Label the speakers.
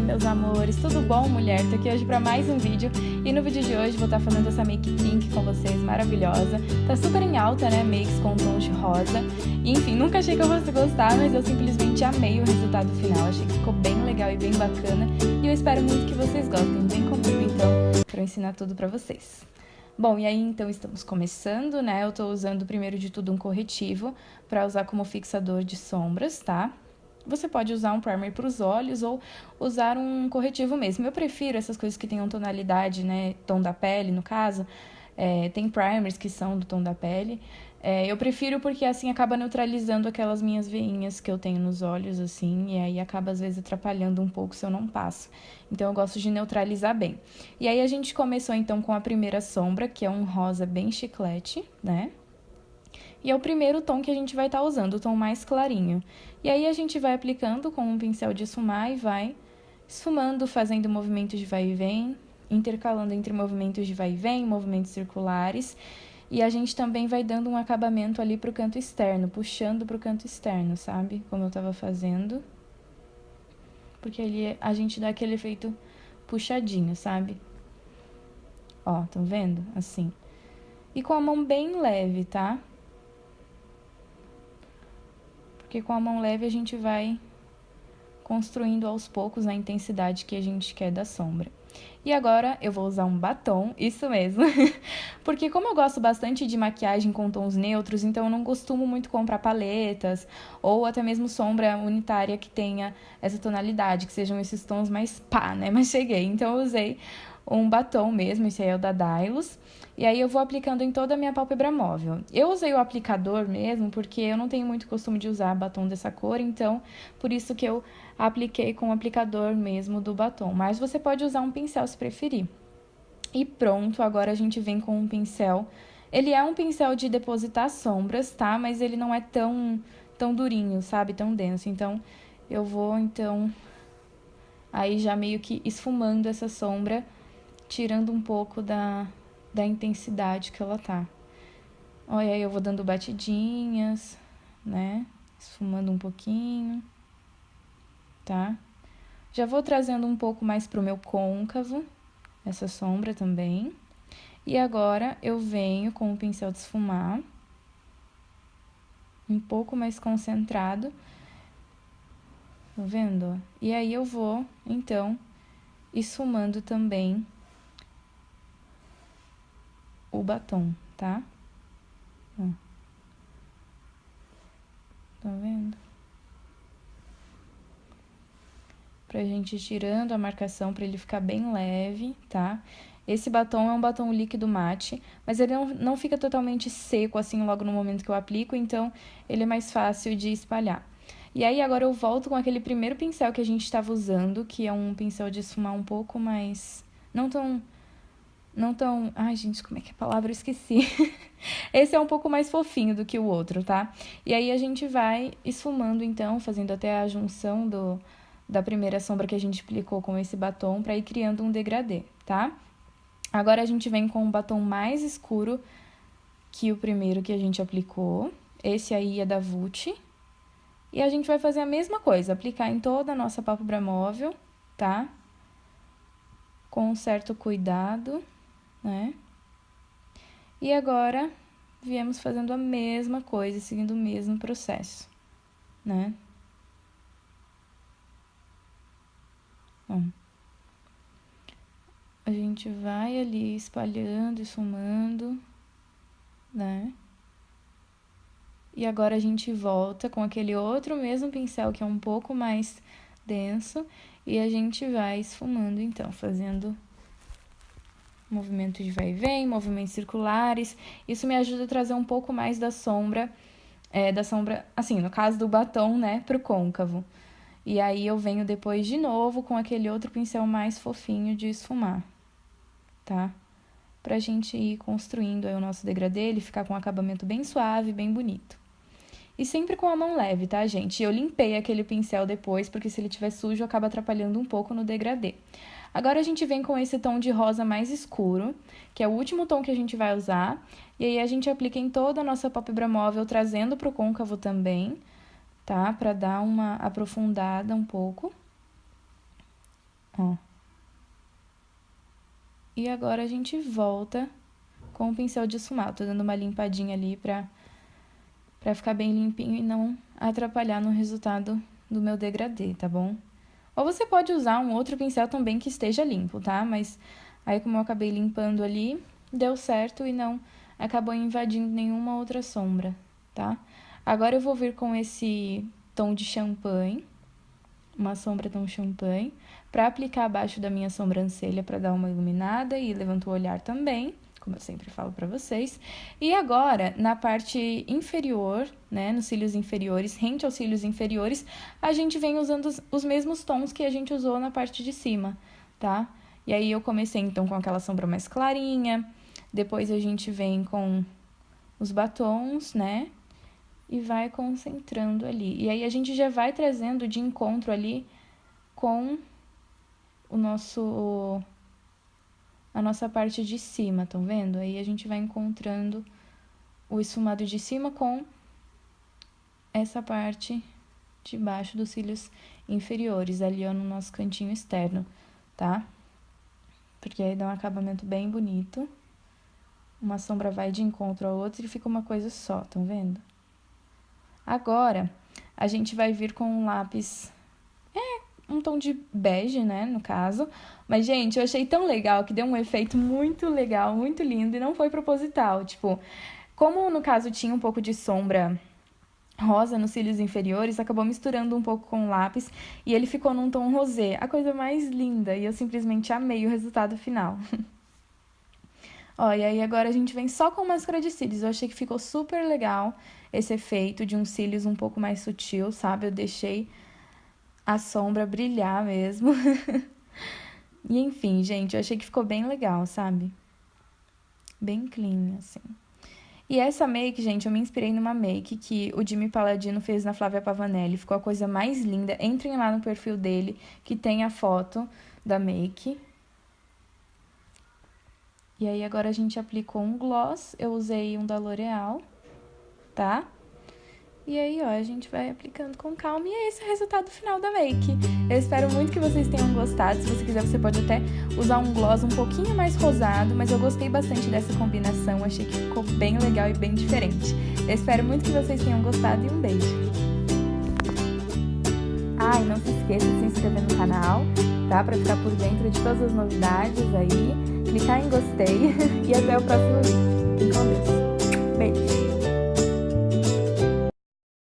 Speaker 1: meus amores, tudo bom, mulher? Tô aqui hoje pra mais um vídeo e no vídeo de hoje vou estar fazendo essa make pink com vocês, maravilhosa. Tá super em alta, né, makes com tons de rosa. E, enfim, nunca achei que eu fosse gostar, mas eu simplesmente amei o resultado final. Achei que ficou bem legal e bem bacana e eu espero muito que vocês gostem. Vem comigo então pra eu ensinar tudo pra vocês. Bom, e aí então estamos começando, né? Eu tô usando primeiro de tudo um corretivo pra usar como fixador de sombras, tá? Você pode usar um primer para os olhos ou usar um corretivo mesmo. Eu prefiro essas coisas que tenham tonalidade, né? Tom da pele, no caso. Tem primers que são do tom da pele. Eu prefiro porque assim acaba neutralizando aquelas minhas veinhas que eu tenho nos olhos, assim. E aí acaba às vezes atrapalhando um pouco se eu não passo. Então eu gosto de neutralizar bem. E aí a gente começou então com a primeira sombra, que é um rosa bem chiclete, né? E é o primeiro tom que a gente vai estar usando, o tom mais clarinho. E aí a gente vai aplicando com um pincel de esfumar e vai esfumando, fazendo movimentos de vai e vem, intercalando entre movimentos de vai e vem, movimentos circulares. E a gente também vai dando um acabamento ali pro canto externo, puxando pro canto externo, sabe? Como eu tava fazendo. Porque ali a gente dá aquele efeito puxadinho, sabe? Ó, estão vendo? Assim. E com a mão bem leve, tá? Porque com a mão leve a gente vai construindo aos poucos a intensidade que a gente quer da sombra. E agora eu vou usar um batom, isso mesmo, porque como eu gosto bastante de maquiagem com tons neutros, então eu não costumo muito comprar paletas ou até mesmo sombra unitária que tenha essa tonalidade, que sejam esses tons mais pá, né? Mas cheguei, então eu usei um batom mesmo, esse aí é o da Dylos. E aí eu vou aplicando em toda a minha pálpebra móvel. Eu usei o aplicador mesmo, porque eu não tenho muito costume de usar batom dessa cor, então por isso que eu apliquei com o aplicador mesmo do batom. Mas você pode usar um pincel se preferir. E pronto, agora a gente vem com um pincel. Ele é um pincel de depositar sombras, tá? Mas ele não é tão durinho, sabe? Tão denso. Então, eu vou, então, aí já meio que esfumando essa sombra, tirando um pouco da intensidade que ela tá. Olha, aí eu vou dando batidinhas, né? Esfumando um pouquinho, tá? Já vou trazendo um pouco mais pro meu côncavo, essa sombra também. E agora eu venho com o pincel de esfumar, um pouco mais concentrado. Tá vendo? E aí eu vou, então, esfumando também o batom, tá? Ó. Tá vendo? Pra gente ir tirando a marcação pra ele ficar bem leve, tá? Esse batom é um batom líquido mate, mas ele não fica totalmente seco assim logo no momento que eu aplico, então ele é mais fácil de espalhar. E aí agora eu volto com aquele primeiro pincel que a gente estava usando, que é um pincel de esfumar um pouco mais... Não tão... Ai, gente, como é que é a palavra? Eu esqueci. Esse é um pouco mais fofinho do que o outro, tá? E aí a gente vai esfumando, então, fazendo até a junção da primeira sombra que a gente aplicou com esse batom pra ir criando um degradê, tá? Agora a gente vem com um batom mais escuro que o primeiro que a gente aplicou. Esse aí é da Vult. E a gente vai fazer a mesma coisa, aplicar em toda a nossa pálpebra móvel, tá? Com um certo cuidado, né? E agora, viemos fazendo a mesma coisa, seguindo o mesmo processo, né? Ó. A gente vai ali espalhando, esfumando, né? E agora a gente volta com aquele outro mesmo pincel que é um pouco mais denso e a gente vai esfumando, então, fazendo movimentos de vai e vem, movimentos circulares. Isso me ajuda a trazer um pouco mais da sombra, assim, no caso do batom, né, pro côncavo. E aí eu venho depois de novo com aquele outro pincel mais fofinho de esfumar, tá? Pra gente ir construindo aí o nosso degradê, ele ficar com um acabamento bem suave, bem bonito. E sempre com a mão leve, tá, gente? Eu limpei aquele pincel depois, porque se ele estiver sujo, acaba atrapalhando um pouco no degradê. Agora a gente vem com esse tom de rosa mais escuro, que é o último tom que a gente vai usar. E aí a gente aplica em toda a nossa pálpebra móvel, trazendo pro côncavo também, tá? Pra dar uma aprofundada um pouco. ó. E agora a gente volta com o pincel de esfumar. Tô dando uma limpadinha ali pra ficar bem limpinho e não atrapalhar no resultado do meu degradê, tá bom? Ou você pode usar um outro pincel também que esteja limpo, tá? Mas aí como eu acabei limpando ali, deu certo e não acabou invadindo nenhuma outra sombra, tá? Agora eu vou vir com esse tom de champanhe, uma sombra tom champanhe, pra aplicar abaixo da minha sobrancelha pra dar uma iluminada e levanta o olhar também, como eu sempre falo pra vocês. E agora, na parte inferior, né, nos cílios inferiores, rente aos cílios inferiores, a gente vem usando os mesmos tons que a gente usou na parte de cima, tá? E aí eu comecei então com aquela sombra mais clarinha, depois a gente vem com os batons, né? E vai concentrando ali. E aí a gente já vai trazendo de encontro ali com a nossa parte de cima, estão vendo? Aí a gente vai encontrando o esfumado de cima com essa parte de baixo dos cílios inferiores, ali ó, no nosso cantinho externo, tá? Porque aí dá um acabamento bem bonito. Uma sombra vai de encontro à outra e fica uma coisa só, estão vendo? Agora, a gente vai vir com um lápis, um tom de bege, né, no caso. Mas, gente, eu achei tão legal que deu um efeito muito legal, muito lindo e não foi proposital. Tipo, como no caso tinha um pouco de sombra rosa nos cílios inferiores, acabou misturando um pouco com o lápis e ele ficou num tom rosé. A coisa mais linda e eu simplesmente amei o resultado final. Ó, e aí agora a gente vem só com máscara de cílios. Eu achei que ficou super legal esse efeito de uns cílios um pouco mais sutil, sabe? Eu deixei a sombra brilhar mesmo. E enfim, gente, eu achei que ficou bem legal, sabe? Bem clean, assim. E essa make, gente, eu me inspirei numa make que o Jimmy Paladino fez na Flávia Pavanelli. Ficou a coisa mais linda. Entrem lá no perfil dele, que tem a foto da make. E aí, agora a gente aplicou um gloss, eu usei um da L'Oreal, tá? E aí, ó, a gente vai aplicando com calma e é esse o resultado final da make. Eu espero muito que vocês tenham gostado. Se você quiser, você pode até usar um gloss um pouquinho mais rosado, mas eu gostei bastante dessa combinação, achei que ficou bem legal e bem diferente. Eu espero muito que vocês tenham gostado e um beijo! Ah, e não se esqueça de se inscrever no canal, tá? Pra ficar por dentro de todas as novidades aí. Clicar em gostei e até o próximo vídeo. Fique com Deus. Beijo!